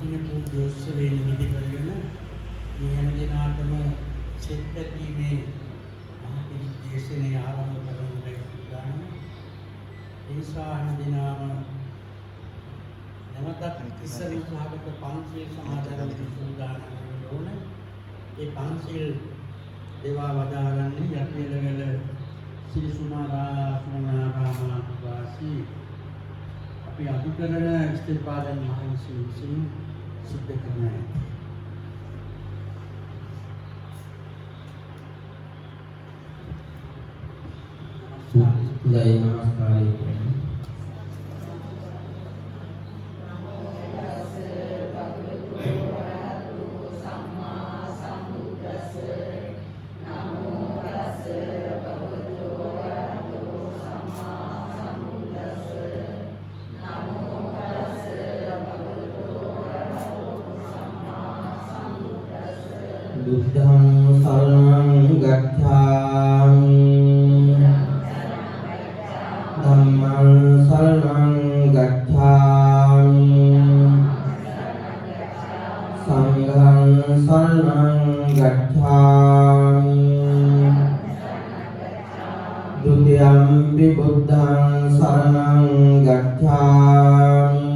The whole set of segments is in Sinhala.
දින පූජෝත්සවයේ නිමිති කරගෙන මේ හැම දිනාටම සෙත් පැතීමේ මහපිරි දේශනය ආරම්භ කරන්නට ගන්න. ඒ නිසා හැම දිනම නැවතත් ඉස්සරින් සහගත පන්සිල් සමාදන් වෙන සූදානම් වෙන්න ඕනේ. ඒ පන්සිල් දේවා වදාරන්නේ යටිලවල ශ්‍රී සුනාරාම වාසී අපි අධිකරණ ඉස්තිපාදන් මහන්සිය විසින් සිද්ධ කරනවා. जय नमस्कार बुद्धं शरणं गच्छामि धम्मं शरणं गच्छामि संघं शरणं गच्छामि द्वितीयंपि बुद्धं शरणं गच्छामि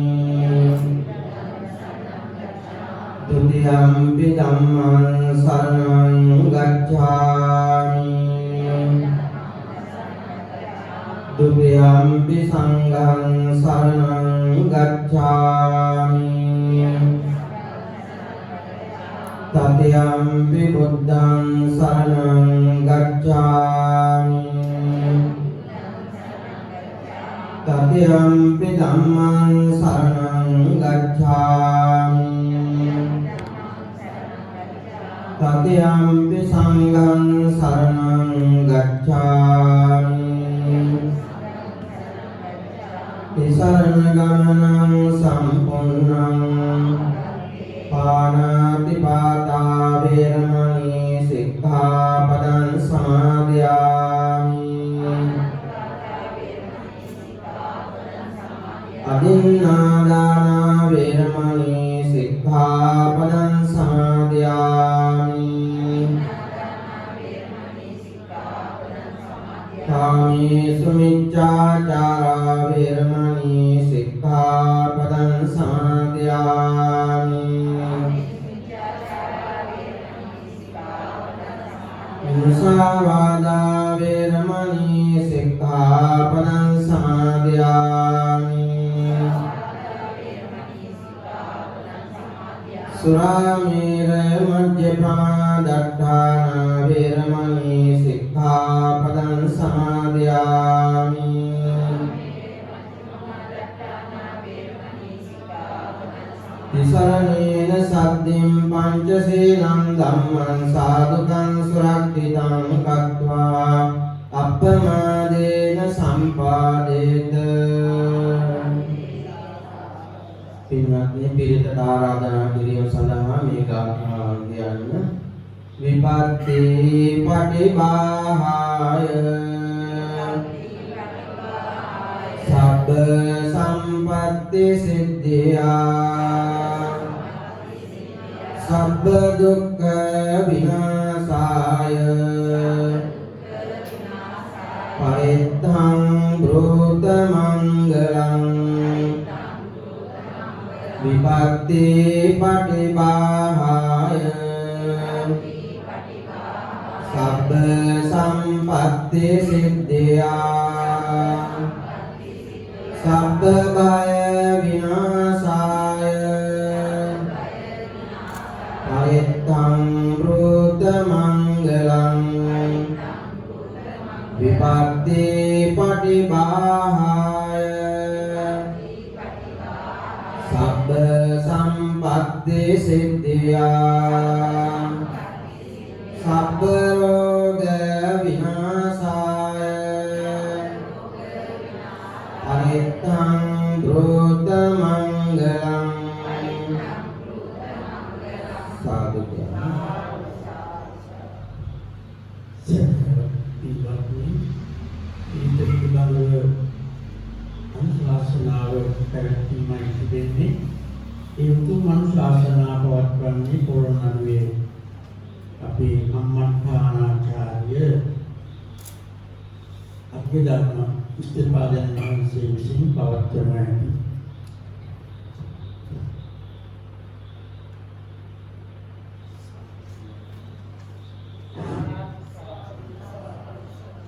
द्वितीयंपि धम्मं शरणं गच्छामि द्वितीयंपि संघं शरणं गच्छामि तृतीयंपि बुद्धं शरणं गच्छामि तृतीयंपि धम्मं शरणं गच्छामि तृतीयंपि संघं शरणं गच्छामि शरणगमनं सम्पूर्णं पाणातिपाता वेरमणि सिक्खापदं समादयामि अदिन्नादाना वेरमणि सिक्खापदं समादयामि कामेषु मिथ्याचारा वेरमणि सिक्खापदं समादयामि मुसावादा वेरमणि सिक्खापदं समादयामि सुरामेरय मद्यपानदट्टाना वेरमणि सिक्खापदं समादयामि तिसरणेन सद्दिं पञ्चशीलं धम्मं साधुकं सुरक्षितं कृत्वा අප්‍රමාදේන සම්පාදේත. පින්වත්නි, පිරිතට ආරාධනා කිරීම සඳහා මේ ගාථාවන් කියන්න. විපත්ති පටිභාය සබ්බ සම්පත්ති සිද්ධියා සබ්බ දුක්ඛ විනාශාය පරිත්තං බ්‍රූත මංගලං විපත්ති පටිභාය සබ්බ සම්පත්ති සිද්ධියා සබ්බ භය විනාශාය පරිත්තං බ්‍රූත මංගලං විපත්ති පටිභාය සබ්බ සම්පත්ති සිද්ධියා සබ්බ රෝග විනාශාය පරිත්තං බ්‍රූත මංගලං සාදු අනුශාසනාව පැවැත්වීමයි සිදෙන්නේ. ඒ උතුම් අනුශාසනා පවත්වන්නේ පොළොන්නරුවේ අපේ කම්මඨානාචාර්ය අභිධර්ම ඉස්තිපාදයන් වහන්සේ විසින් පවත්වන හැටි.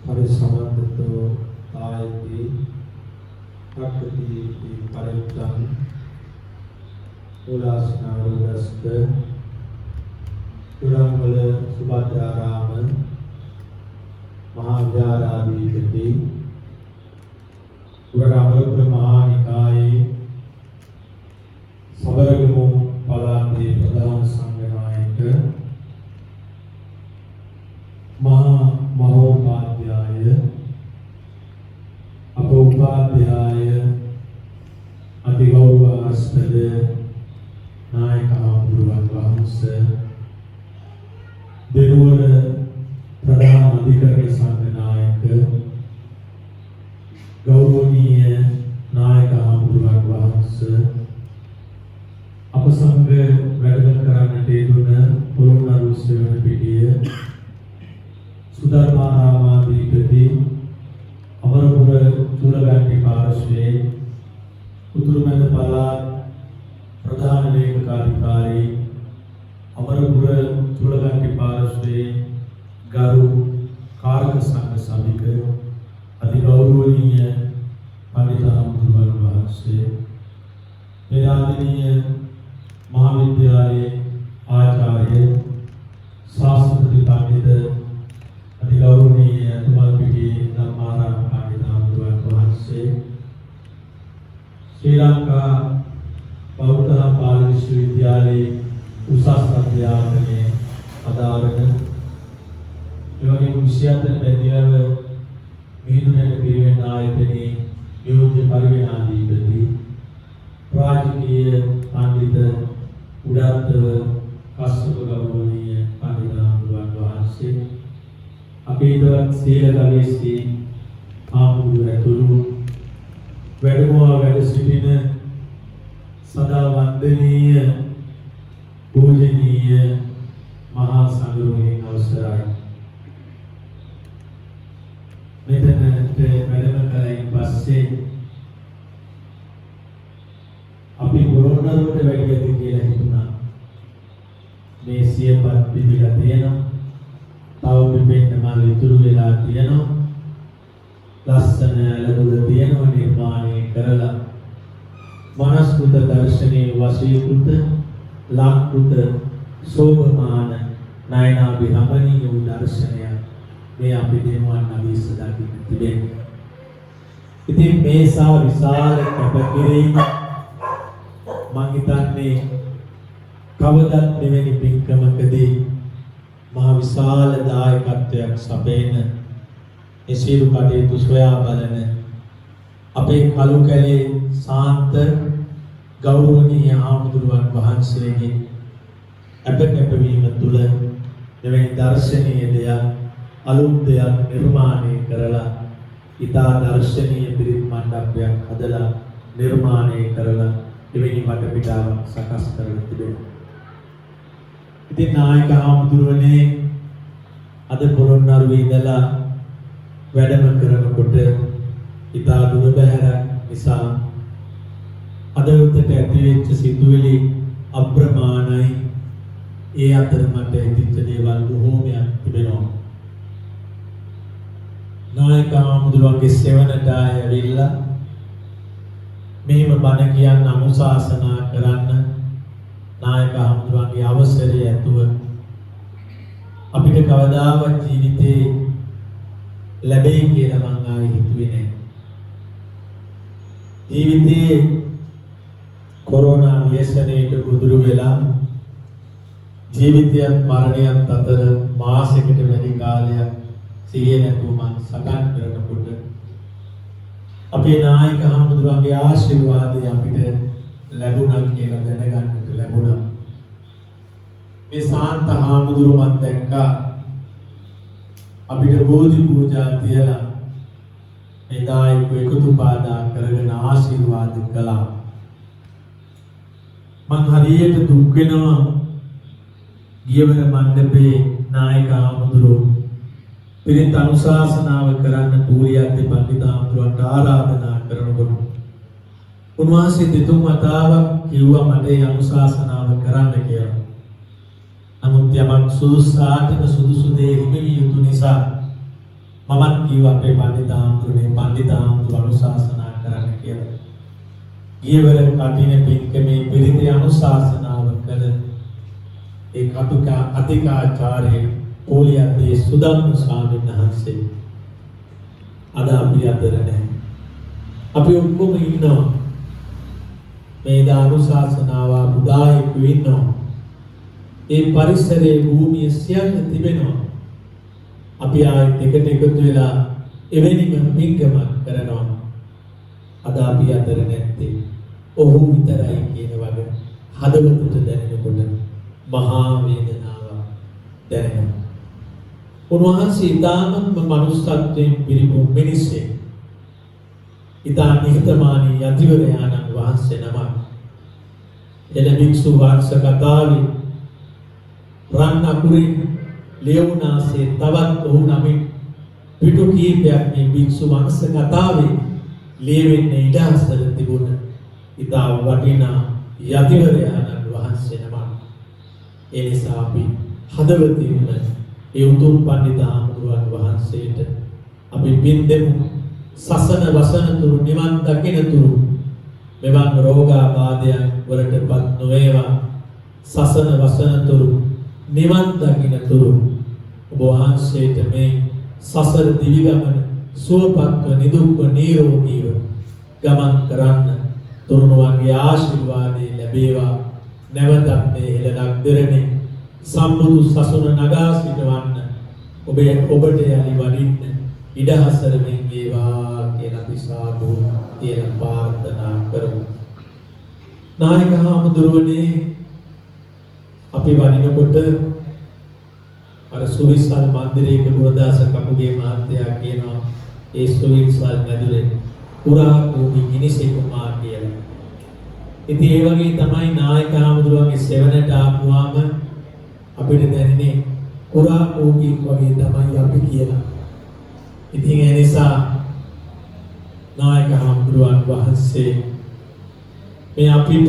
परिसमर्पितो आयति प्रकृति परित्तम उल्लासनारोदस्त कुरंगल सुभद्राराम महाविहाराधिपति उरगामरुद्र महानिकाये सबरगमु पलाते प्रधान संघनायक महोपाध्याय अपौपाध्याय अतिगौरवास्पद नायक हमुදුරුවන් වහන්සේ දෙනුවර ප්‍රධාන අධිකරණ සංඝ නායක ගෞරවනීය නායක හමුදුරුවන් වහන්සේ අප සමග වැඩම කරන්නට යෙදුන පොළොන්නරුව සෙවණ පිටිය සුධර්මාරාමාධිපති අමරපුර චූලගන්ටි පාර්ශ්වයේ උතුරුමැද පළාත් ප්‍රධාන ලේකකාධිකාරී අමරපුර චූලගන්ටි පාර්ශ්වයේ ගරු කාරක සංඝ සභික අතිගෞරවනීය පඬිත හමුදුරුවන් වහන්සේ පෙරාදෙණිය මහාවිද්‍යාලයේ ආචාර්ය ශාස්ත්‍රපති පඬිත අතිගෞරවනීය තුමල්පිටියේ ධම්මාරාම පඬිත හමුදුරුවන් වහන්සේ ශ්‍රී ලංකා බෞද්ධ පාලි විශ්වවිද්‍යාලයේ උසස් අධ්‍යාපනයේ අදාළන එවැනි 24 බැදියව මිහිඳුනට පිරිවෙන් ආයතනයේ යෝජ්‍ය පරිවේනාධිපති රාජකීය පඬිත උඩත්තව කස්සප ගෞරවනීය පඬිත හමුදුරුවන් වහන්සේ අපේ දවත් සීල ගවේෂී ආමුදුරතුළු වැඩමවා වැඩ සිටින සදා වන්දනීය පූජනීය මහා සංඝරත්නයේ අවසරයි. මෙතනට වැඩම කරයින් පස්සේ අපි පොළොන්නරුවට වැඩි යති කියලා හිතුණා. මේ සියපත් පිළිලා තියෙනවා. තව පිපෙන්න මල් ඉතුරු වෙලා තියෙනවා. ලස්සන ඇලදොල තියෙනවා නිර්මාණය කරලා. මනස්කෘත දර්ශනයේ වශීකృత ලක්කృత සෝභමාන නයනාභි රමණීය වූ දර්ශනය මේ අපි දෙනුවන් අභිස්ස දකින්න තිබෙනවා. ඉතින් මේ සා විශාල කැපකිරීම මම හිතන්නේ කවදත් මෙවැනි පින්කමකදී මහ විශාල දායකත්වයක් සපයන ඒ සියලු කටයුතු සොයා බලන අපේ කලු කැලේ සාන්ත ගෞරවනීය හාමුදුරුවන් වහන්සේගේ අපකැපවීම තුළ මෙවැනි දර්ශනීය දෙයක් අලුත් දෙයක් නිර්මාණය කරලා ඉතා දර්ශනීය පිරිත් මණ්ඩපයක් හදලා නිර්මාණය කරලා එවැනි වටපිටාවක් සකස් කරලා තිබෙනවා. ඉතින් නායක හාමුදුරුවනේ අද පොළොන්නරුවේ ඉඳලා වැඩම කරනකොට ඉතා දුර බැහැර නිසා අද උදේට ඇතිවෙච්ච සිතුවිලි අප්‍රමාණයි. ඒ අතර මට හිතෙච්ච දේවල් බොහෝමයක් තිබෙනවා. නායක හාමුදුරුවන්ගේ සෙවණට ඇවිල්ලා මෙහිම බණ කියන්න අනුශාසනා කරන්න නායක හාමුදුරුවන්ගේ අවසරය ඇතුව අපිට කවදාවත් ජීවිතේ ලැබෙයි කියලා මං ආයේ හිතුවේ නැහැ. ජීවිතේ කොරෝනා ව්‍යසනයට ගොදුරු වෙලා ජීවිතයත් මරණයත් අතර මාසයකට වැඩි කාලයක් සිහිය නැතුව මං සටන් කරනකොට අපේ නායක හාමුදුරුවන්ගේ ආශිර්වාදය අපිට ලැබුණා කියලා දැනගන්නට ලැබුණා. මේ සාන්ත හාමුදුරුවන් දැක්කා අපිට බෝධි පූජා තියලා මේ දායක එකතු පාදා කරගෙන ආශිර්වාද කළා. මං හරියට දුක් වෙනවා ගියවර මණ්ඩපේ නායක ආමඳුරෝ පිරිත් අනුශාසනාව කරන්න පූරියද්දී පඬිත ආමඳුරන්ට ආරාධනා කරනකොට උන්වහන්සේ දෙතුන් වතාවක් කිව්වා මට ඒ අනුශාසනාව කරන්න කියලා. නමුත් යමක් සුදුසාටම සුදුසු දේ හිමි යුතු නිසා මමත් කිව්වා අපේ පඬිත ආමඳුර අනුශාසනා කරන්න කියලා. ගියවර කටින පින්කමේ පිරිත් අනුශාසනාව කළ ඒ කටුක අධිකාචාර්ය පොලියද්දී සුදම්ම ස්වාමීන් වහන්සේ අද අපි අතර නැහැ. අපි ඔක්කොම ඉන්නවා මේ දානුශාසනාව බුදායෙකු ඉන්නවා. ඒ පරිසරයේ භූමිය සියල්ල තිබෙනවා. අපි ආයෙත් එකට එකතු වෙලා එවැනිම පින්කමක් කරනවා. අද අපි අතර නැත්තේ ඔහු විතරයි කියන වගේ හදවතට දැනෙනකොට මහා වේදනාවක් දැනෙනවා. උන්වහන්සේ ඉතාමත්ම මනුස්සත්වයෙන් පිරිපුන් මිනිසෙක්. ඉතා නිහතමානී යතිවරයාණන් වහන්සේ නමක්. එළ භික්ෂු වංශ කතාවේ රන් අකුරින් ලියවුනාසේ තවත් ඔහු නමින් පිටු කීපයක් මේ භික්ෂු වංශ කතාවේ ලියවෙන්නේ ඉඩහසල තිබුණ ඉතා වටිනා යතිවරයාණන් වහන්සේ නමක්. ඒ නිසා අපි හදවතින්ම ඒ උතුම් පඬිත ආමඳුරන් වහන්සේට අපි පින් දෙමු. සසන වසන තුරු නිවන් දකින තුරු මෙවන් රෝගාබාධයන් වලටපත් නොවේවා. සසන වසන තුරු නිවන් දකින තුරු ඔබ වහන්සේට මේ සසර දිවි ගමන සුවපත්ව නිදුක්ව නිරෝගීව ගමන් කරන්න තුරුණුවන්ගේ ආශිර්වාදය ලැබේවා. නැවතත් මේ හෙළලක් දෙරණේ සම්බුදු සසුන නගා සිටවන්න ඔබට යලි වඩින්න ඉඩහසර මෙන් වේවා කියලා අපි සාදු කියලා ප්‍රාර්ථනා කරමු. නායක හාමුදුරුවනේ අපි වඩිනකොට අර සුවිසල් මන්දිරයක ගුණදාස කපුගේ මහත්තයා කියනවා ඒ සුවිසල් මැදුරේ පුරා කෝටි මිනිසෙකුමා කියලා. ඉතින් ඒ වගේ තමයි නායක හාමුදුරුවන්ගේ සෙවණට ආපුවාම අපිට දැනෙන්නේ පුරා කෝටි වගේ තමයි අපි කියලා. ඉතින් ඒ නිසා නායක හාමුදුරුවන් වහන්සේ මේ අපිට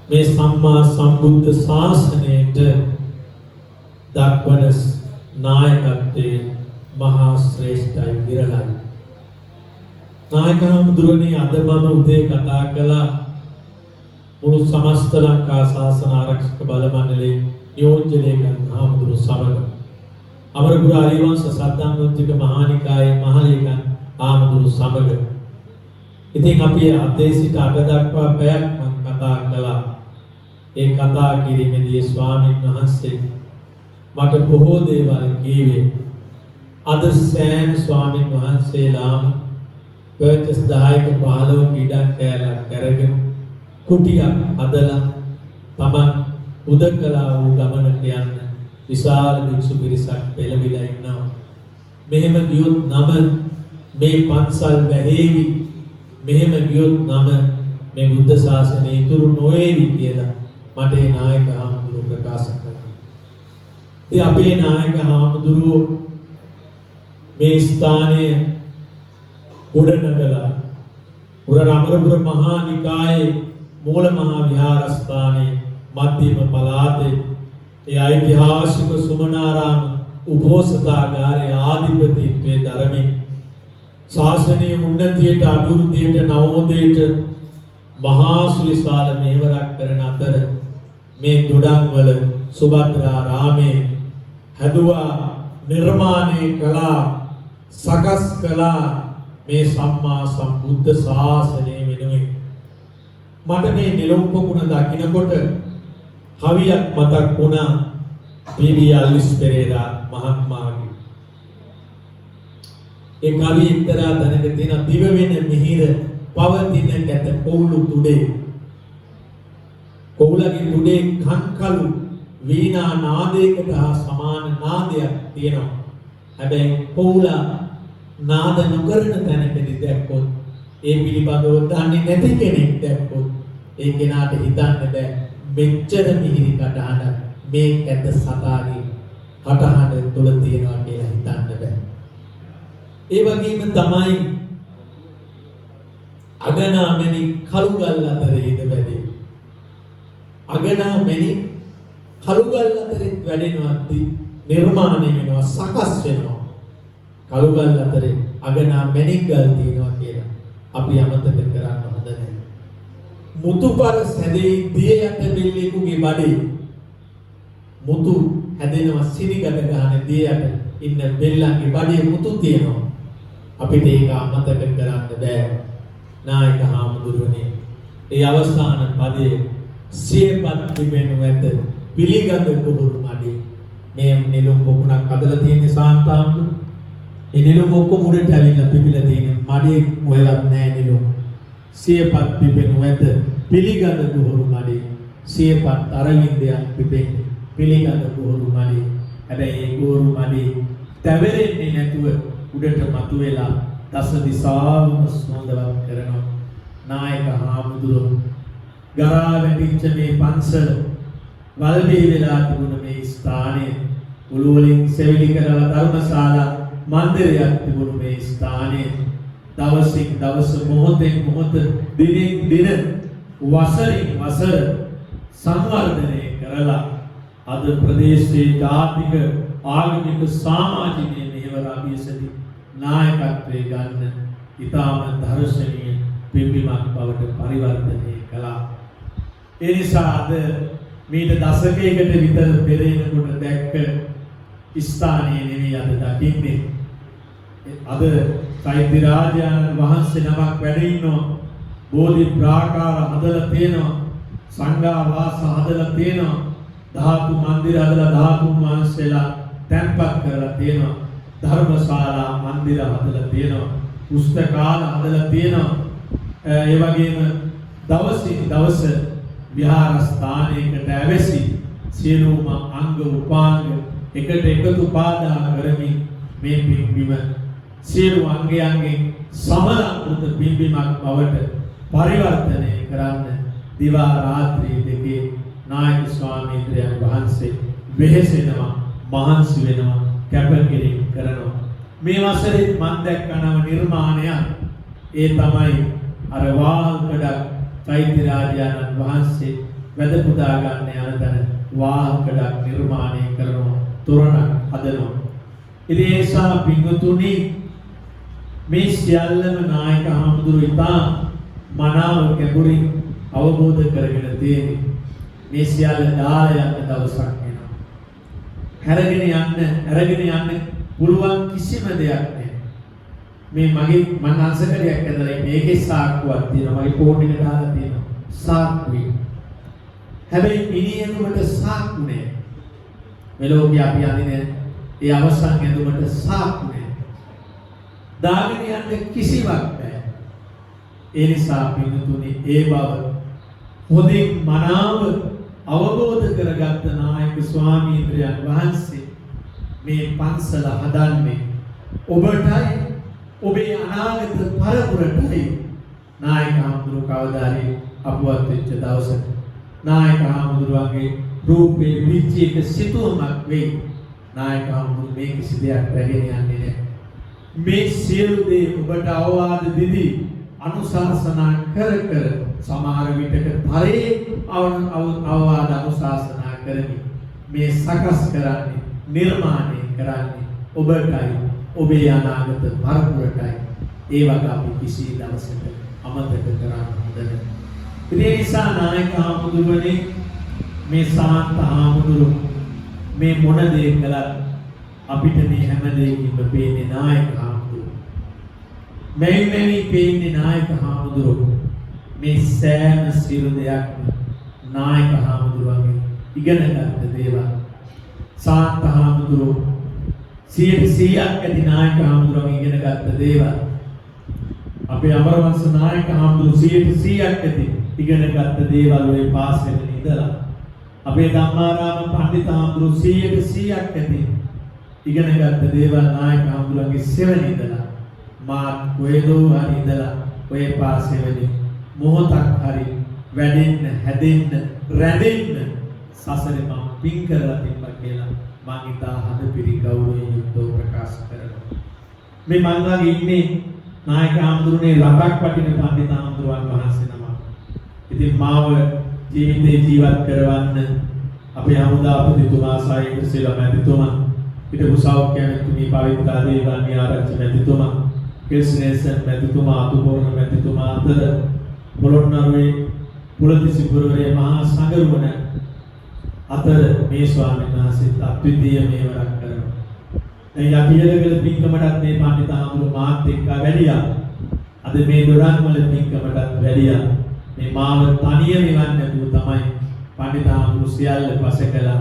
මේ සම්මා සම්බුද්ධ ශාසනයට දක්වන නායකත්වයේ මහා ශ්‍රේෂ්ඨයි විරලයි. නායක හාමුදුරුවනේ අද මම උදේ කතා කළා මුළු සමස්ත ලංකා ශාසන ආරක්ෂක බල මණ්ඩලයේ නියෝජනය කරන හාමුදුරු සමග අමරපුර ආර්යවංශ සද්ධාන්වන්තික මහානිකායේ මහලේකම් හාමුදුරු සමග ඉතින් අපි අතේ සිට අග දක්වා පැයක් මම කතා කළා. ඒ කතා කිරීමේදී ස්වාමීන් වහන්සේ මට බොහෝ දේවල් කීවේ. අද සෑම ස්වාමීන් වහන්සේලාම පර්චස් 10ක 15ක ඉඩක් කෑල්ලක් අරගෙන කුටියක් හදලා තමන් උදකලා වූ ගමනට යන්න විශාල භික්ෂු පිරිසක් පෙළඹිලා ඉන්නවා. මෙහෙම ගියොත් නම මේ පන්සල් වැහේවි. මෙහෙම ගියොත් නම මේ බුද්ධ ශාසනය ඉතුරු නොවේවි කියලා මට ඒ නායක හාමුදුරුවෝ ප්‍රකාශ කළා. ඉතින් අපේ නායක හාමුදුරුවෝ මේ ස්ථානයේ ගොඩනගලා අමරපුර මහා නිකායේ මූල මහා විහාරස්ථානයේ මධ්‍යම පළාතේ ඒ ඓතිහාසික සුමනාරාම උපෝසථාගාරයේ ආධිපතිත්වයේ ධර්මයේ ශාසනීය උන්නතියට අභිවෘද්ධියට නවෝදයට මහා සුවිශාල මෙහෙවරක් කරන අතර මේ දොඩම්වල සුභද්‍රා රාමේ හැදුවා නිර්මාණය කළා සකස් කළා මේ සම්මා සම්බුද්ධ ශාසනය වෙනුවෙන්. මට මේ නිලුම්පුණ දකින්නකොට හවියක් මතක් වුණා පී.බී. අල්විස් පෙරේරා මහත්මයාගේ. ඒ කවි එක්තරා තැනක තියෙන දිව වෙන මිහිර පවතින කැත කොවුළු තුඩේ. කොවුලගේ තුඩේ කන්කලු වීණා නාදයකට හා සමාන නාදයක් තියෙනවා. හැබැයි කොවුල නාද නොකරන තැනකදී දැක්කොත් ඒ පිළිබඳව දන්නේ නැති කෙනෙක් දැක්කොත් ඒ කෙනාට හිතන්න බෑ මෙච්චර මිහිරි කටහඬ මේ කැත සතාගේ කටහඬ තුල තියනවා කියලා හිතන්න බෑ. ඒ වගේම තමයි අගනාමැණි කළුගල් අතරේ ඉඳ වැඩි. අගනාමැණි කළුගල් අතරේ වැඩෙනවා නිර්මාණය වෙනවා සකස් වෙනවා. කළුගල් අතරේ අගනාමැණි ගල් තියෙනවා කියලා අපි අමතක කරන්න හොඳ නැහැ. මුතුපර සැදේ දිය යට බෙල්ලෙකුගේ බඩේ මුතු හැදෙනවා සිරිගඩ ගහන දිය යට ඉන්න බෙල්ලන්ගේ බඩේ මුතු තියෙනවා. අපිට ඒක අමතක කරන්න බෑ. නායක හාමුදුරුවනේ ඒ අවසාන පදයේ සියපත් තිබෙනු ඇත පිළිගඳ කුහුරු මඩේ මේ නිලුම් පොකුණක් හදලා තියෙන සාන්තාම්තු ඒ නිලුම් ඔක්කොම උඩට ඇවිල්ලා පිපිලා තියෙන මඩේ මොයලක් නැහැ නිලුම් සියපත් තිබෙනු ඇත පිළිගඳ කුහුරු මඩේ සියපත් අරවින්දයන් පිපෙන්නේ පිළිගඳ කුහුරු මඩේ හැබැයි ඒ කුහුරු මඩේ තැවෙරෙන්නේ නැතුව උඩට මතුවෙලා දස දිසාවම සොඳවත් කරනවා. නායක හාමුදුරුවෝ ගරා වැටිච්ච මේ පන්සල වල්බේ වෙලා තිබුණ මේ ස්ථානයේ උළු වලින් සෙවිලි කරලා ධර්මශාලා මන්දිරයක් තිබුණු මේ ස්ථානයේ දවසින් දවස මොහොතෙන් මොහොත දිනෙන් දින වසරින් වසර සංවර්ධනය කරලා අද ප්‍රදේශයේ ජාතික ආගමික සමාජික මෙහෙවර අභියසති නායකත්වයේ ගන්න ඉතාම දර්ශනීය පිළිබිමක් බවට පරිවර්තනය කළා. ඒ නිසා අද මීට දශකයකට විතර පෙර එනකොට දැක්ක ස්ථානයේ නෙවෙයි අද දකින්නේ. අද චෛත්‍ය රාජානන් වහන්සේ නමක් වැඩ ඉන්නවා. බෝධි ප්‍රාකාර හදලා තියෙනවා. සංඝා වාස හදලා තියෙනවා. ධාතු මන්දිර හදලා ධාතුන් වහන්සේලා තැන්පත් කරලා තියෙනවා. ධර්මශාලා මන්දිර හදලා තියෙනවා. පුස්තකාල හදලා තියෙනවා. ඒ වගේම දවසින් දවස විහාරස්ථානයකට ඇවිසි සියලුම අංග උපාංග එකට එකතු පාදා කරමින් මේ පින්බිම සියලු අංගයන්ගෙන් සමලංකృత පින්බිමක් බවට පරිවර්තනය කරන්න දිවා රාත්‍රී දෙකේ නායක ස්වාමීන් වහන්සේ වෙහෙසෙනවා මහන්සි වෙනවා කැපකිරීම කරනවා. මේ වසරේ මම දැක්කනම නිර්මාණයක් ඒ තමයි අර වාහකඩක් චෛත්‍ය රාජානන් වහන්සේ වැද පුදා ගන්න යන තැන වාහකඩක් නිර්මාණය කරනවා තොරණක් හදනවා. ඉතින් ඒ නිසා පින්වතුනි මේ සියල්ලම නායක හාමුදුරුවෝ ඉතා මනාව කැපුරින් අවබෝධ කරගෙන තියෙන්නේ. මේ සියල්ල දාලා යන දවසක් එනවා. අරගෙන යන්න පුළුවන් කිසිම දෙයක් නැහැ. මේ මගේ මම අංශකඩයක් ඇදලා මේකේ සාක්කුවක් තියෙනවා. මගේ ෆෝන් එක දාලා තියෙනවා. සාක්කුවේ. හැබැයි මිනිහෙකුට සාක්කු නැහැ. මෙලෝකේ අපි අදින ඒ අවසන් ඇඳුමට සාක්කු නැහැ. දාගෙන යන්න කිසිවක් නැහැ. ඒ නිසා පින්තුනි ඒ බව හොඳින් මනාව අවබෝධ කරගත්ත නායක ස්වාමීන් වහන්සේ මේ පන්සල හදන්නේ ඔබටයි ඔබේ අනාගත පරපුරටයි. නායක හාමුදුරුවෝ කවදාරි අපවත් වෙච්ච දවසක නායක හාමුදුරුවන්ගේ රූපේ විචික සිතුවමක් වෙයි. නායක හාමුදුරුවෝ මේ කිසි දෙයක් රැගෙන යන්නේ නැහැ. මේ සියලු දේ ඔබට අවවාද දෙදී අනුශාසනා කර සමහර විටක තරේ අවවාද අනුශාසනා කරමි. මේ සකස් කරන්නේ නිර්මාණය කරන්නේ ඔබටයි ඔබේ අනාගත පරපුරටයි. ඒ වගේ අපි කිසි දවසක අමතක කරන්න හොඳ නැහැ. ඒ නිසා නායක හාමුදුරුවනේ මේ සාන්ත හාමුදුරුවෝ මේ මොන දේ කළත් අපිට මේ හැම දෙයකින්ම පේන්නේ නායක හාමුදුරුවෝ. මේ පේන්නේ නායක හාමුදුරුවෝ. මේ සෑම සියලු දෙයක්ම නායක හාමුදුරුවන්ගේ ඉගෙනගත්ත දේවල්. සාන්ත හාමුදුරුවෝ 100ක් ඇති නායක හාමුදුරුවන්ගේ ඉගෙනගත්ත දේවල්. අපේ අමරවංශ නායක හාමුදුරුවෝ 100ක් ඇති ඉගෙනගත්ත දේවල් ඔය පාසලේ ඉඳලා. අපේ ධම්මාරාම පඬිත හාමුදුරුවෝ 100ක් ඇති ඉගෙනගත්ත දේවල් නායක හාමුදුරුවන්ගේ සෙවණ ඉඳලා. මා කොහෙදෝ හරි ඉඳලා ඔය පාසලේ මොහොතක් හරි වැඩෙන්න, හැදෙන්න, රැඳෙන්න සසරේ මම පින් කරලා තිබ්බා කියලා මං ඉතා හදපිරි ගෞරවයෙන් යුක්තව ප්‍රකාශ කරනවා. මේ මං ළඟ ඉන්නේ නායක ආමඳුරනේ රටක් වටින පඬිත ආමඳුරන් වහන්සේ නමක්. ඉතින් මාව ජීවිතේ ජීවත් කරවන්න අපේ හමුදාපතිතුමා සායික සීලා මැතිතුමා, හිටපු සෞඛ්‍ය මැතිතුමී පවිත්‍රා දේවානි ආරච්චි මැතිතුමා, කෙල්ස්නේසන් මැතිතුමා, අතුපෝරණ මැතිතුමා අතර පොළොන්නරුවේ පුලතිසිපුරවරේ මහා සංගරුවන අතර මේ ස්වාමීන් වහන්සේ අද්විතීය මේවරක් කරනවා. දැන් යටියලගල පින්කමටත් මේ පඬිත ආමඳුර මාත් එක්ක වැඩියා. අද මේ දොරන්වල පින්කමටත් වැඩියා. මේ මාව තනියම ඉවන්න නැතුව තමයි පඬිත ආමඳුර සියල්ල පසකලා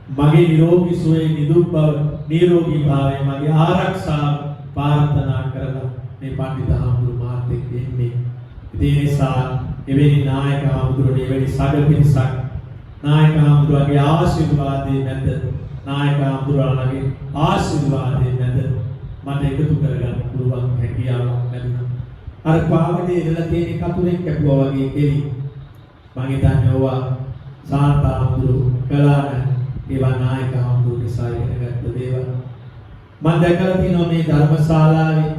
මගේ නිරෝගී සුවය, නිදුක් බව, නිරෝගී භාවය, මගේ ආරක්ෂාව ප්‍රාර්ථනා කරලා මේ පඬිත ආමඳුර මාත් එක්ක ඉන්නේ. ඒ නිසා එවැනි නායක ආමඳුරනේ එවැනි සග පිරිසක් නායක ආමඳුරගේ ආශිර්වාදයේ මැද, නායක ආමඳුරගේ ආශිර්වාදයේ මැද මට එකතු කරගන්න පුළුවන් හැකියාවක් ලැබුණා. අර පාවඩේ ඉඳලා තියෙන කතුරෙන් කැපුවා වගේ කෙලි. මම හිතන්නේ ඕවා සාන්ත ආමඳුර කලාන ඒවා නායක ආමඳුර නිසා ඉගෙනගත්ත දේවල්. මම දැකලා තියෙනවා මේ ධර්මශාලාවේ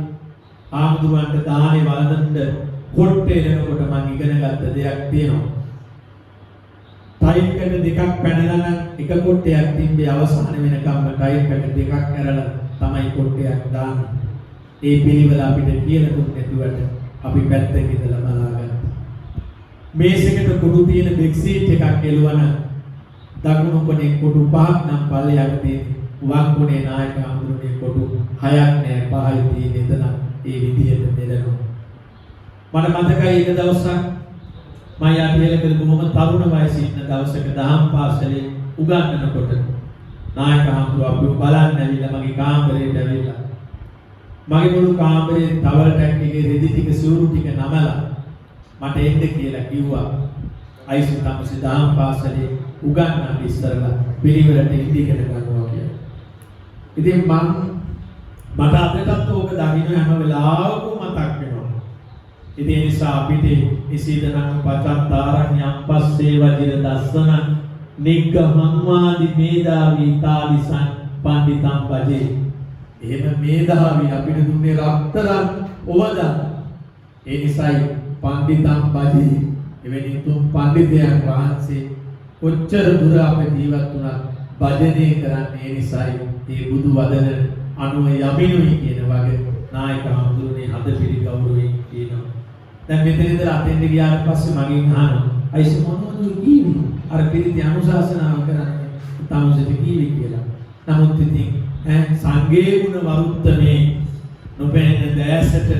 ආමඳුරන්ට දානේ වළඳන්න කොට්ටේ දෙනකොට මම ඉගෙනගත්ත දෙයක් තියෙනවා. ටයිල් කඩ දෙකක් පැනලා නම් එක කොට්ටයක් තිබ්බේ අවසාන වෙනකම්ම ටයිල් කඩ දෙකක් ඇරලා තමයි කොට්ටයක් දාන්නේ. ඒ පිළිවෙල අපිට කියලා දුන්නේ නැතුවට අපි පැත්තක ඉඳලා බලාගන්න. මේසෙකට කුඩු තියෙන බෙක්සීට් එකක් එළුවන දකුණු කොනේ කුඩු පහක් නම් පල්ලෙහාට තියෙන වම් කොනේ නායක ආමඳුරනේ කුඩු හයක් නෑ පහයි තියෙන එතන ඒ විදිහට බෙදනවා. මට මතකයි එක දවසක් මම යටියලකල බොහොම තරුණ වයසේ ඉන්න දවසක දහම් පාසලේ උගන්වනකොට නායක ආමඳුර අපිව බලන්න ඇවිල්ලා මගේ කාමරේට ඇවිල්ලා මගේ මුළු කාමරේ ටවල් ටැංක් එකේ රෙදි ටික සූරු ටික නමලා මට එන්න කියලා කිව්වා. අයිසු තමයි දහම් පාසලේ උගන්වන්න ඉස්සරලා පිළිවෙලට ඉඳිගෙන ගන්නවා කියලා. ඉතින් මට අදටත් ඕක දකින්න හැම වෙලාවකම මතක් වෙනවා. ඉතින් ඒ නිසා අපිට ඉසීදනං පචත්තාරං යම්පස්සේ වජිර දස්සන නිග්ගමංවාදි මේදාවී තාදිසං පණ්ඩිතං වජේ. එහෙම මේදාවී අපිට දුන්නේ රත්තරන් ඔවදා. ඒ නිසායි පණ්ඩිතං වජේ එවැනි තුන් පණ්ඩිතයන් වහන්සේ කොච්චර දුර අප ජීවත් වුණත් භජනය කරන්නේ ඒ නිසායි මේ බුදු වදන අනුව යමිනුයි කියන වගේ නායක ආමඳුරනේ හදපිරි ගෞරවයෙන් කියනවා. දැන් මෙතන ඉඳලා අතෙන්ද ගියාට පස්සේ මගෙන් අහනවා අයිස මොනවද කිව්වේ? අර පිරිති අනුශාසනාව කරන්නේ තමුසෙට කිව්වේ කියලා. නමුත් ඉතින් සංගේ ගුණ වරුත්තනේ නොපෙනෙන දැසට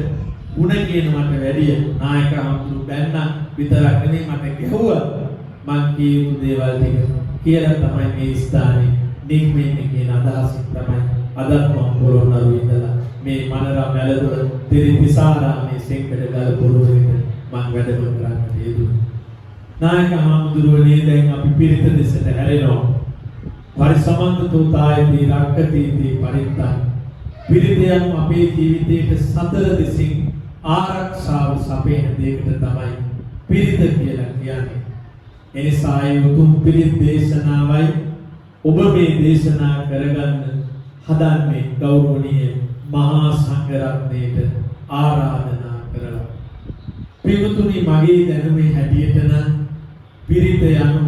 ගුණ කියනවට වැඩිය නායක ආමඳුර බැන්න විතරක් නෙමෙයි මට ගැහුවා. මං කියපු දේවල් ටික කියලා තමයි මේ ස්ථානේ නික්මෙන්නේ කියන අදහසින් තමයි අදත් මම පොළොන්නරුවේ ඉඳලා මේ මනරම් වැලදොර තිරිතිසාරාමේ සෙන්කඩගල පොළොවේ මම වැඩම කරන්නට යෙදුණා. නායක ආමඳුරනේ දැන් අපි පිරිත දෙසට හැරෙනවා. පරිසමන්තෝ තායති රක්කතිති පරිත්තං. පිරිතයන් අපේ ජීවිතයේ සතර දෙසින් ආරක්ෂාව සපේන දෙයකට තමයි පිරිත කියලා කියන්නේ. එනිසා ඒ උතුම් පිරිත් දේශනාවයි ඔබ මේ දේශනා කරගන්න හදන්නේ ගෞරවනීය මහා සංඝරත්නයට ආරාධනා කරලා. පින්තුනි මගේ දැනුමේ හැටියට නම් පිරිත යනු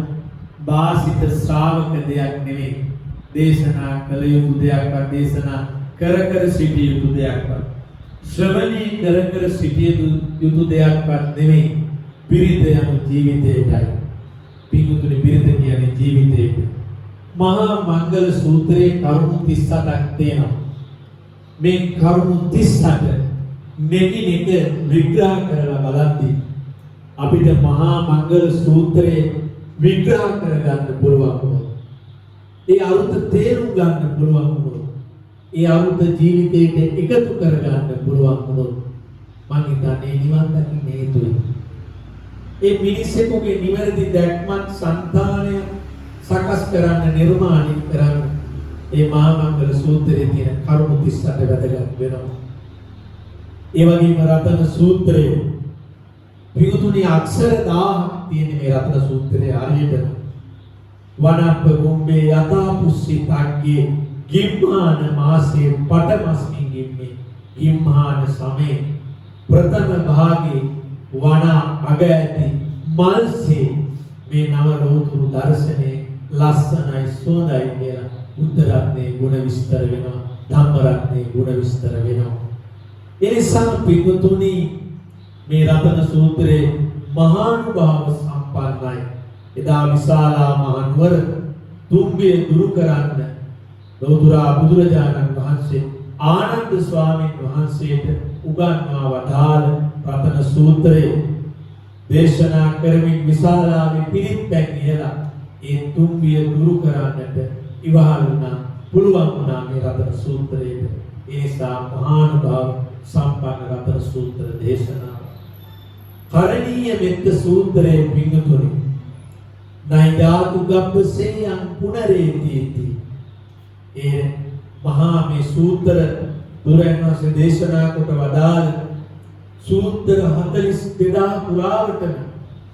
වාසිත ශ්‍රාවක දෙයක් නෙවෙයි. දේශනා කළ යුතු දෙයක්වත් දේශනා කර සිටිය යුතු දෙයක්වත් ශ්‍රවණී කර සිටිය යුතු දෙයක්වත් නෙවෙයි. පිරිත යනු ජීවිතයටයි. පින්තුනි පිරිත කියන්නේ ජීවිතයට. මහා මංගල සූත්‍රයේ කරුණු 38ක් තියෙනවා. මේ කරුණු 38 මෙකිනෙක විග්‍රහ කරලා බලද්දී අපිට මහා මංගල සූත්‍රයේ විග්‍රහ කරගන්න පුළුවන් වුණා. ඒ අර්ථ තේරුම් ගන්න පුළුවන් වුණා. ඒ අර්ථ ජීවිතයට එකතු කරගන්න පුළුවන් වුණා. මම හිතන්නේ නිවන් දකින්න හේතුයි. ඒ මිනිස්සුගේ නිවැරදි දැක්මත් సంతානය සකස් කරන්න නිර්මාණය කරන්න ඒ මහා මංගල සූත්‍රයේ තියෙන කරුණු 38 වැදගත් වෙනවා. ඒ වගේම රතන සූත්‍රය පිටුතුනි අක්ෂර 1000ක් තියෙන මේ රතන සූත්‍රයේ හරියට වනප්ප ගොම්බේ යතා පුස්සිතක්ගේ ගිම්මාන මාසේ පටමස්මින් ගිම්මේ ගිම්මාන සමේ ප්‍රථම භාගේ වන අග ඇති මල්සේ මේ නව ලෝතුරු දර්ශනේ ලස්සනයි සෝදයි කියලා බුද්ධ රත්නේ ගුණ විස්තර වෙනවා ධම්ම රත්නේ ගුණ විස්තර වෙනවා ඒ නිසා පිටුතුනි මේ රතන සූත්‍රයේ මහානුභාව සම්පන්නයි එදා විශාලා මහනුවර තුම්බිය දුරු කරන්න ලෝතුරා බුදුරජාණන් වහන්සේ ආනන්ද ස්වාමීන් වහන්සේට උගන්වා වදාළ රතන සූත්‍රයේ දේශනා කරමින් විශාලාවේ පිරිත් පැන් ඉහලා ඒ තුම්බිය දුරු කරන්නට ඉවහල් වුණා පුළුවන් වුණා මේ රතන සූත්‍රයේ ඒ නිසා මහානුභාව සම්පන්න රතන සූත්‍ර දේශනාව කරණීය මෙත්ත සූත්‍රයේ පිංගුතුනි නයිදාතු ගබ්බසේයන් පුනරේතිති ඒ මහා මේ සූත්‍ර බුදුරජාණන් දේශනා කොට වදාළ සූත්‍ර 42 පුරාවටම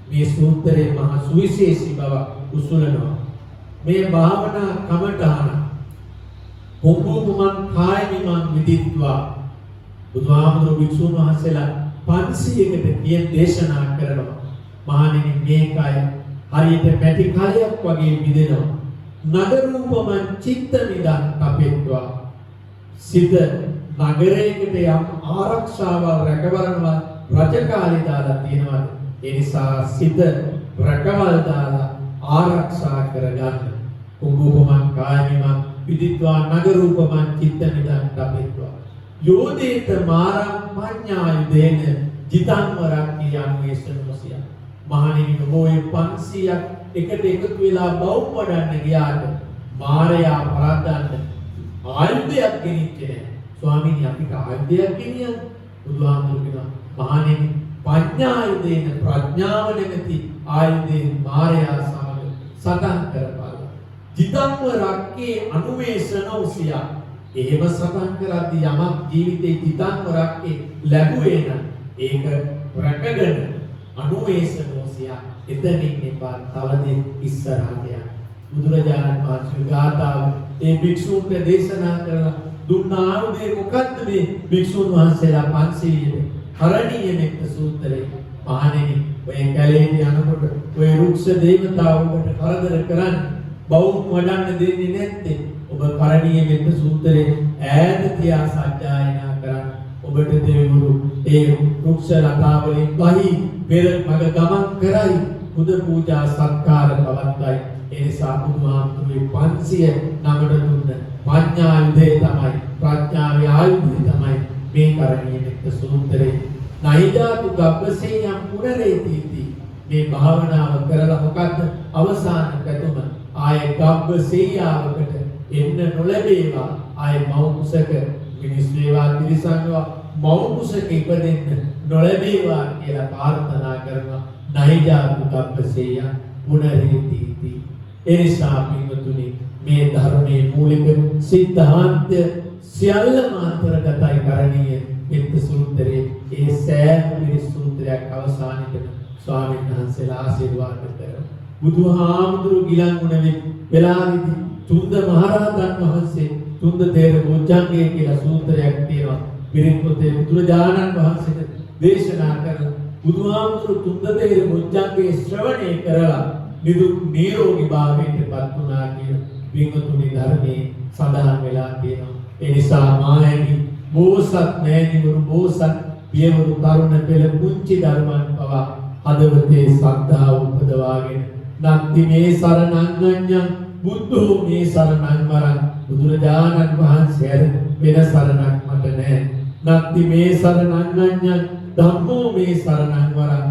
මේ සූත්‍රයේ මහා සුවිශේෂී බව උසුලනවා මේ භාවනා කමඨාන පොකුමන් කායමිමන් විදිත්වා බුදුහාමුදුරු වික්ෂුන් වහන්සේලා 500කට කියන දේශනා කරනවා මහණෙනි මේකයි හරියට පැටි කාලයක් වගේ විදෙනවා නගරූපමන් චිත්ත නිදන් කපෙත්වා සිත නගරයකට යම් ආරක්ෂාවල් රැකවරනවා රජකාලේ දාලා තියෙනවා ඒ නිසා සිත රැකවල් දාලා ආරක්ෂා කරගන්න කුඹුපමන් කායමිමන් විදිත්වා නගරූපමන් චිත්ත නිදන් කපෙත්වා යෝදේත මාරං පඤ්ඤායුදේන ජිතංවරක් කියන්වේෂණ වසිය මහණෙනි ඔබේ 500ක් එකට එකතු වෙලා බව් වඩන්න ගියාට මාරයා පරද්දන්න ආයුධයක් ගෙනිච්චේ නැහැ ස්වාමීනි අපිට ආයුධයක් ගෙනියන්න බුදුහාමුදුරු කියනවා මහණෙනි පඤ්ඤායුදේන ප්‍රඥාව නැති ආයුධයෙන් මාරයා සමග සටන් කරපාලා ජිතංවරක්කේ අනුවේෂණ වසිය එහෙම සටන් කරද්දී යමක් ජීවිතේ ජිතංවරක්කේ ලැබුවේ නම් ඒක රැකගෙන අනුවේෂණෝසිය එතනින් එපා තවදී ඉස්සරහට යන්න බුදුරජාණන් වහන්සේ ගාථාව ඒ භික්ෂුන්ට දේශනා කරලා දුන්න ආයුධය මොකක්ද මේ භික්ෂුන් වහන්සේලා 500 කරණීය මෙත්ත සූත්‍රයේ මහණෙනි ඔය කැලේට යනකොට ඔය රුක්ෂ දේවතාවුන්ට කරදර කරන්නේ බවුම් වඩන්න දෙන්නේ නැත්තේ ඔබ කරණීය මෙත්ත සූත්‍රයේ ඈත තියා සජ්ජායනා කරන්න ඔබට දෙවිවරු ඒ රුක්ෂ ලතාවලින් බහි පෙර මග ගමන් කරයි බුදු පූජා සත්කාර පවත්වයි ඒ නිසා බුදුහාමුදුරුවෝ 500 නමට දුන්න පඤ්ඤායුධය තමයි ප්‍රඥාවේ ආයුධය තමයි මේ කරණීය මෙත්ත සූත්‍රයේ නයිදාතු ගබ්බසේයන් පුනරේතිති මේ භාවනාව කරලා මොකද්ද අවසාන පැතුම ආය ගබ්බසේයාවකට එන්න නොලැබේවා ආය මව් කුසක මිනිස් වේවා තිරිසන්වා මව් කුසක ඉපදෙන්න නොලැබේවා කියලා ප්‍රාර්ථනා කරනවා නයිදාතු ගබ්බසේයන් පුනරේතිති එනිසා පින්වතුනි මේ ධර්මයේ මූලික සිද්ධාන්ත සියල්ලම අන්තර්ගතයි කරණීය මෙත්ත සූත්‍රයේ ඒ සෑම පිරිස් සූත්‍රයක් අවසානයේදී ස්වාමීන් වහන්සේලා ආශිර්වාද කරනවා බුදුහාමුදුරු ගිලන්ගුණ වෙලාවේදී තුන්ද මහරහතන් වහන්සේ තුන්ද තේර බොජ්ජංගය කියලා සූත්‍රයක් තියෙනවා පිරිත් පොතේ බුදුරජාණන් වහන්සේට දේශනා කරන බුදුහාමුදුරු තුන්ද තේර බොජ්ජංගයේ ශ්‍රවණය කරලා නිදුක් නිරෝගී භාවයටපත් වුණා කියන පින්වතුනි ධර්මයේ සඳහන් වෙලා තියෙනවා ඒ නිසා මායනි බෝසත් මෑණිවරු බෝසත් පියවරු තරුණ පෙළ පුංචි ධර්මයන් පවා හදවතේ ශ්‍රද්ධාව උපදවාගෙන නත්ති මේ සරණං බුද්ධෝ මේ සරණං වරං බුදුරජාණන් වහන්සේ වෙන සරණක් මට නැහැ නත්ති මේ සරණං ධම්මෝ මේ සරණං වරං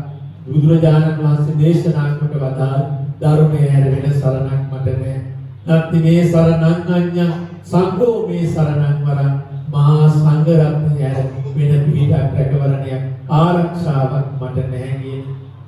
බුදුරජාණන් වහන්සේ දේශනා කොට වදාළ ධර්මයේ හැර වෙන සරණක් මට නැහැ නත්ති මේ සරණං සංඝෝ මේ සරණං වරං මහා සංඝ රත්නය හැර වෙන පිටක් රැකවරණයක් ආරක්ෂාවක් මට නැහැ කියන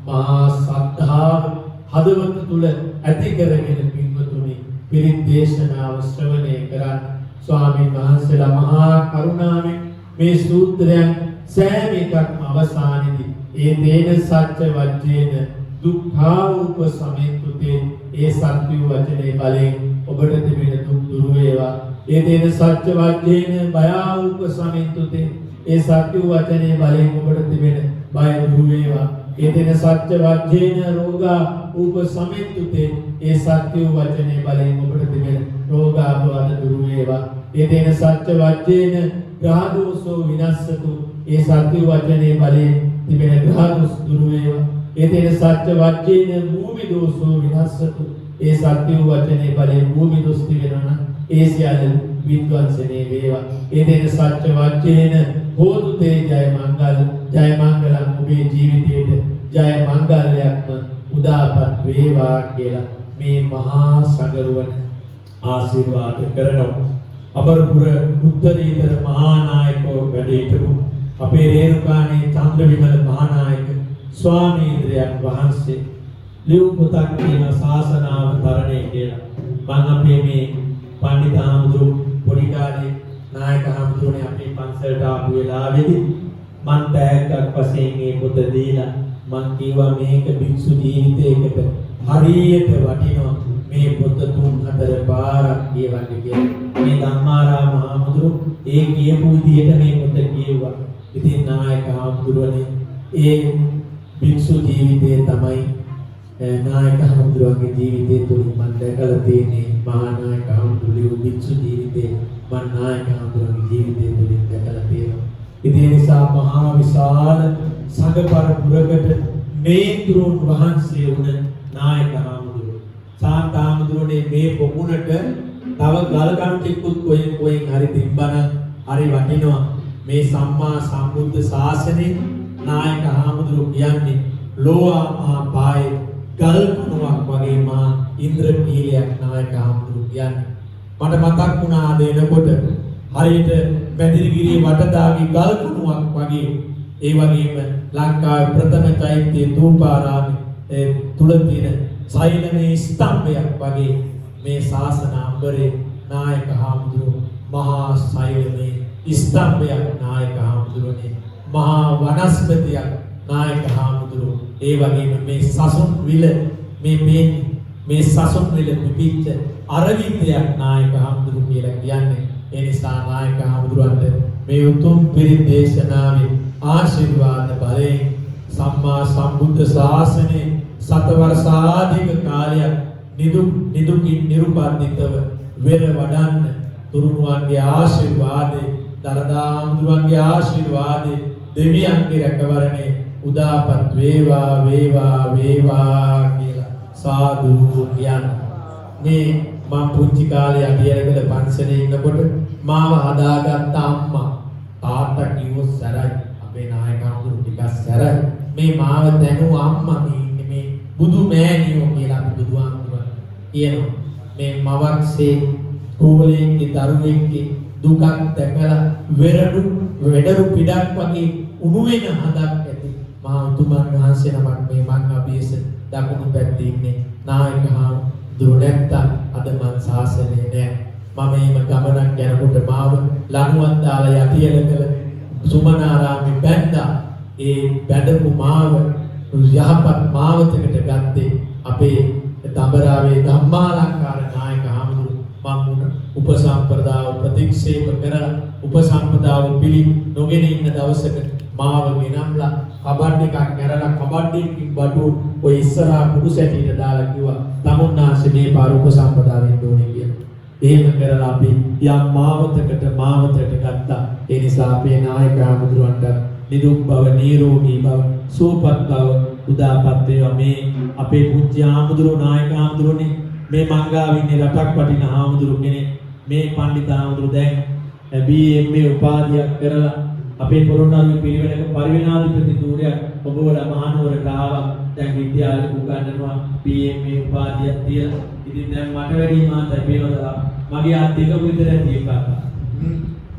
මහා සද්ධාව හදවත තුල ඇති කරගෙන පින්වතුනි පිරිත් දේශනාව ශ්‍රවණය කරන් ස්වාමීන් වහන්සේලා මහා කරුණාවෙන් මේ සූත්‍රයන් සෑම එකක්ම අවසානයේදී ඒ තේන සත්‍ය වචනේන දුක්ඛා උපසමින්තුතේ ඒ සත්‍ය වචනේ බලෙන් ඔබට තිබෙන දුක් දුරු වේවා. ඒ තේන සත්‍ය වචනේන බය උපසමින්තුතේ ඒ සත්‍ය වචනේ බලෙන් ඔබට තිබෙන බය දුරු වේවා. ඒ තේන සත්‍ය වචනේන රෝගා උපසමින්තුතේ ඒ සත්‍ය වචනේ බලෙන් ඔබට තිබෙන රෝගාබාධ දුරු වේවා. ඒ තේන සත්‍ය වචනේන ග්‍රහදෝෂෝ විනස්සතු ඒ සත්‍ය වචනේ බලෙන් තිබෙන ග්‍රහදෝෂ දුරු වේවා. ඒ තේන සත්‍ය වචනේන භූමි දෝෂෝ විනස්සතු ඒ සත්‍ය වචනේ බලෙන් භූමි දෝෂ තිබෙනවා නම් ඒ සියල්ල විද්වංසනේ වේවා. ඒ තේන සත්‍ය වචනේන හෝතු තේ ජය මංගලම් ඔබේ ජීවිතයේ ජය මංගල්‍යයක්ම උදාපත් වේවා කියලා මේ මහා සගරුවන ආශිර්වාද කරනවා. අමරපුර උත්තරීතර මහා නායකව වැඩ සිටු අපේ රේරුකාණේ චන්ද්‍රවිමල මහා නායක ස්වාමීන්ද්‍රයන් වහන්සේ ලියු පොතක් කියන ශාසනාවතරණය කියලා මම අපේ මේ පණ්ඩිත හාමුදුරු පොඩි කාලේ නායක හාමුදුරුවනේ අපේ පන්සලට ආපු වෙලාවේදී මන් තෑග්ගක් වශයෙන් මේ පොත දීලා මං කිව්වා මේක භික්ෂු ජීවිතයකට හරියට වටිනවා මේ පොත 3-4 පාරක් කියවන්න කියලා. මේ ධම්මාරාම හාමුදුරු ඒ කියපු විදිහට මේ පොත කියුවා. ඉතින් නායක හාමුදුරුවනේ ඒ භික්ෂු ජීවිතය තමයි නායක හාමුදුරුවන්ගේ ජීවිතය තුළින් මම දැකලා තියෙන්නේ. මහා නායක හාමුදුරුවෝ භික්ෂු ජීවිතේ මම නායක හාමුදුරුවන්ගේ ජීවිතය තුළින් දැකලා තියෙනවා. ඉතින් ඒ නිසා මහා විශාල සංඝපරපුරකට මේතුරුන් වහන්සේ වුණ නායක හාමුදුරුවෝ සාන්තාමුදුරනේ මේ පොකුණට තව ගල් කණු ටිකකුත් කොහෙන් හරි තිබ්බනම් හරි වටිනවා. මේ සම්මා සම්බුද්ධ ශාසනේ නායක හාමුදුරුවෝ කියන්නේ ලෝවා මහා පායේ ගල් කණුවක් වගේ මහා ඉන්ද්‍රනීලයක් නායක හාමුදුරුවෝ කියන්නේ. මට මතක් වුණා ආද එනකොට හරියට බැදිරිගිරියේ වටදාගේ ගල් කණුවක් වගේ ඒ වගේම ලංකාවේ ප්‍රථම චෛත්‍ය ධූපාරාමයේ තුල තියෙන සෛලමේ ස්තම්භයක් වගේ මේ ශාසන අඹරේ නායක හාමුදුරුවෝ මහා සෛලමේ ස්තම්භයක් නායක හාමුදුරුවනේ මහා වනස්පතියක් නායක හාමුදුරුවෝ ඒ වගේම මේ සසුන් විල මේ සසුන් විල පිපිච්ච අරවින්දයක් නායක හාමුදුරුවෝ කියලා කියන්නේ. ඒ නිසා නායක හාමුදුරුවන්ට මේ උතුම් පිරිත් දේශනාවේ ආශිර්වාද බලයෙන් සම්මා සම්බුද්ධ ශාසනයේ සතවර්ෂාධික කාලයක් නිදුකින් නිරුපන්දිතව වෙර වඩන්න තුරුණුවන්ගේ ආශිර්වාදේ දරදා හාමුදුරුවන්ගේ ආශිර්වාදේ දෙවියන්ගේ රැකවරණේ උදාපත් වේවා වේවා වේවා කියලා සාදු කියන මේ මම පුංචි කාලේ අධියරකල පන්සලේ ඉන්නකොට මාව හදාගත්ත අම්මා තාත්තා කිව්වොත් සැරයි අපේ නායක හාමුදුරුවෝ ටිකක් සැරයි මේ මාව දැනුව අම්මා මේ බුදු මෑණියෝ කියලා අපි බුදුහාමුදුරුවෝ කියනවා. මේ මවක්සේ කෝලෙන්ගේ දරුවෙක්ගේ දුකක් දැකලා වෙඩරු පිටක් වගේ උණු වෙන හදක් ඇති මහා උතුමන් වහන්සේ නමක් මේ මං අභියස දකුණු පැත්තේ ඉන්නේ නායක හාමුදුරුවෝ නැත්තම් අද මං ශාසනයේ නෑ. මම එහෙම ගමනක් යනකොට මාව ලණුවක් දාලා යටියලකල සුමනාරාමේ බැඳා ඒ බැඳපු මාව යහපත් මාවතකට ගත්තේ අපේ දඹරාවේ ධම්මාලංකාර නායක හාමුදුරුවෝ මම උපසම්පදාව ප්‍රතික්ෂේප කරලා උපසම්පදාව පිළි නොගෙන ඉන්න දවසක මාව ගෙනම්ලා කබඩ් එකක් ඇරලා කබඩ් එකකින් බඩු ඔය ඉස්සරහා කුඩු සැටියට දාලා කිව්වා තමුන්නාසේ මේ පාර උපසම්පදාවෙන් ඕනේ කියලා. එහෙම කරලා අපි යම් මාවතකට ගත්තා. ඒ නිසා අපේ නායක හාමුදුරුවන්ට නිදුක් බව නිරෝගී බව සුවපත් බව උදාපත් වේවා. මේ අපේ පුංචි හාමුදුරුවෝ නායක හාමුදුරුවනේ මේ මංගාවින්නේ රටක් වටින හාමුදුරුවෝ කෙනෙක්. මේ පණ්ඩිත හාමුදුරුවෝ දැන් BMA උපාධියක් කරලා අපේ පොළොන්නරුවේ පිරිවෙනක පරිවෙනාධිපති ධූරයක් ඔබවල මහනුවරට ආවා. දැන් විද්‍යාලේ උගන්වනවා BMA උපාධියක් තියලා. ඉතින් දැන් මට වැඩි මාතයි පේනදලා මගේ අත් දෙක විතර තියෙනවා.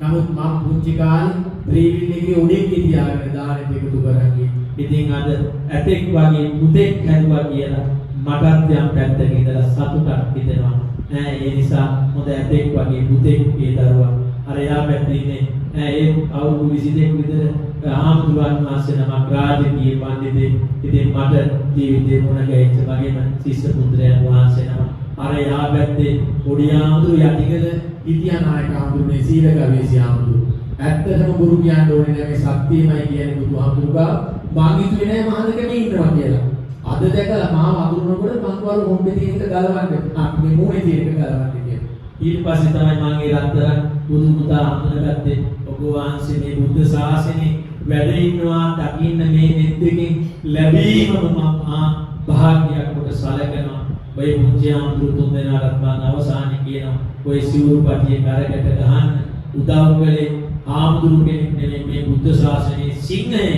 නමුත් මම පුංචි කාලේ ත්‍රිවිල් එකේ උඩින් තියාගෙන දානෙට එකතු කරන් ගියේ. ඉතින් අද ඇතෙක් වගේ පුතෙක් හැදුවා කියලා මටත් යම් පැත්තක ඉඳලා සතුටක් හිතෙනවා. ඒ නිසා හොඳ ඇතෙක් වගේ පුතෙක් ඒ දරුවා අර යා පැත්තේ ඉන්නේ ඒ අවුරුදු 22 විතර ආමුදුරන් වහන්සේ නමක් රාජකීය පඬිතෙක්. ඉතින් මට ජීවිතේ මොන ගැහිච්ච වගේම ශිෂ්‍ය පුත්‍රයන් වහන්සේ නම අර යාපැත්තේ පොඩි ආමුදුර යටිකල හිටියා නායක ආමුදුරනේ සීල ගවේෂි ආමුදුර. ඇත්තටම ගුරු කියන්න ඕනේ නැහැ මේ සත්‍යමයි කියන්නේ බුදුහාමුදුරුගා මං හිතුවේ නෑ මහදකම ඉන්නවා කියලා. අද දැකලා මාව අඳුරනකොට මං වරු හොම්බේ තියෙන එක ගලවන්නේ මේ මූණේ තියෙන එක ගලවන්නේ කියලා. ඊට පස්සේ තමයි මං ඒ රත්තරන් බුදු පුතා අඳුනගත්තේ. ඔබ වහන්සේ මේ බුද්ධ ශාසනේ වැඩ ඉන්නවා දකින්න මේ නෙත් දෙකෙන් ලැබීමම මම භාග්‍යයක් කොට සැලකනවා. ඔය පුංචි ආමුදුරු තුන් දෙනාට මම අවසානයේ කියනවා ඔය සිවුරු පටියේ කරකට ගහන්න උදව් කළේ ආමුදුරු කෙනෙක් නෙමෙයි මේ බුද්ධ ශාසනයේ සිංහයේ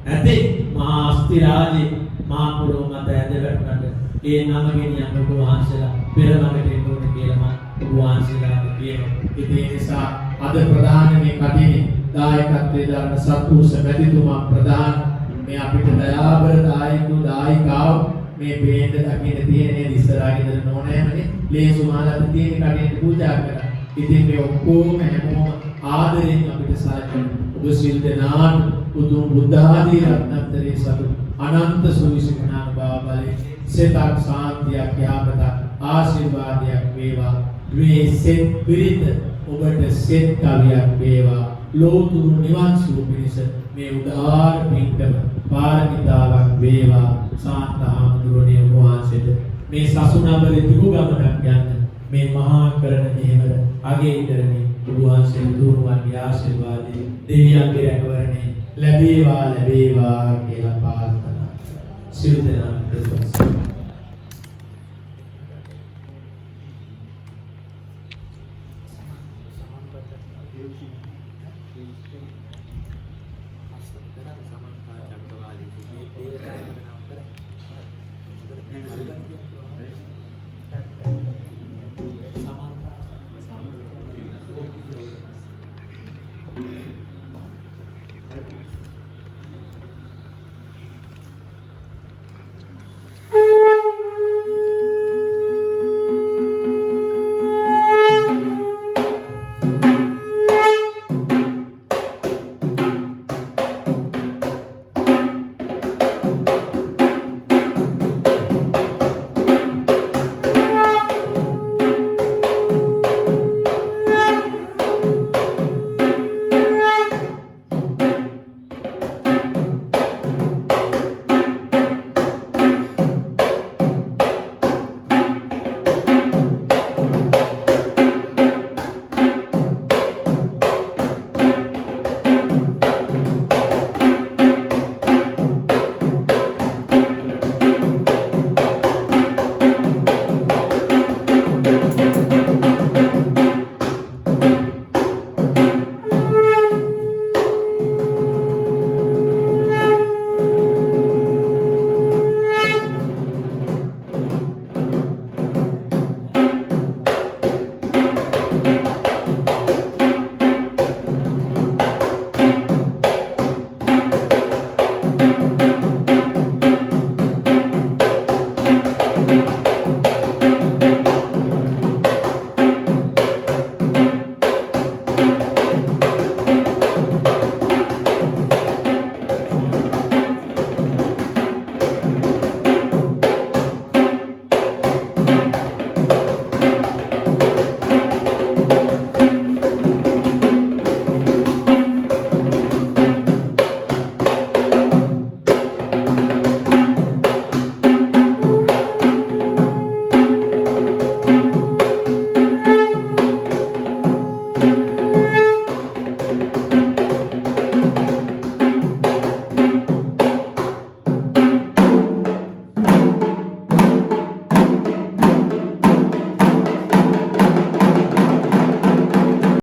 ඇතේ මහා අස්තිරාජේ මහා පොළොව මත ඇද වැටුණාට ඒ නම ගෙනියන්න ඔබ වහන්සේලා පෙරමකට එන්න ඕනේ කියලා මම ඔබ වහන්සේලාට කියනවා. ඒ නිසා අද ප්‍රධාන මේ කටිනේ දායකත්වයේ දරන සත්පුරුෂ මැතිතුමා ප්‍රධාන මේ අපිට දයාබර දායකෝ දායිකාව මේ බේන්ද දකින්න තියෙන ඉස්සරහින් ඉඳලා නෝනෑමනේ ලේසු මාලත් තියෙන කටිනේ පූජා කරා. ඉතින් මේ ඔක්කොම හැමෝම ආදරෙන් අපිට සාකච්ඡා ඔබ සිල් දනාත් උතුම් බුද්ධ ආදී රත්නත්‍රයේ සතු අනන්ත සුවිසුමනාන බාබලේ සෙතක් සාන්තියක් යාපත ආශිර්වාදයක් වේවා. මේ සෙත් පිරිත ඔබට සෙත් කවියක් වේවා. ලෝතුරු නිවන් සුව පිණිස මේ උදාාර පින්කම පාරමිතාවක් වේවා. සාන්තහාමුදුරනේ ඔබ වහන්සේට මේ සසුනබරේ දිගු ගමනක් යන්න මේ මහා කරන මෙහෙවර අගේ කරන්නේ ඔබ වහන්සේ දුරුවන්ගේ ආශිර්වාදේ දෙවියන්ගේ රැකවරණේ ලැබේවා කියලා ප්‍රාර්ථනා. සියලු දෙනාට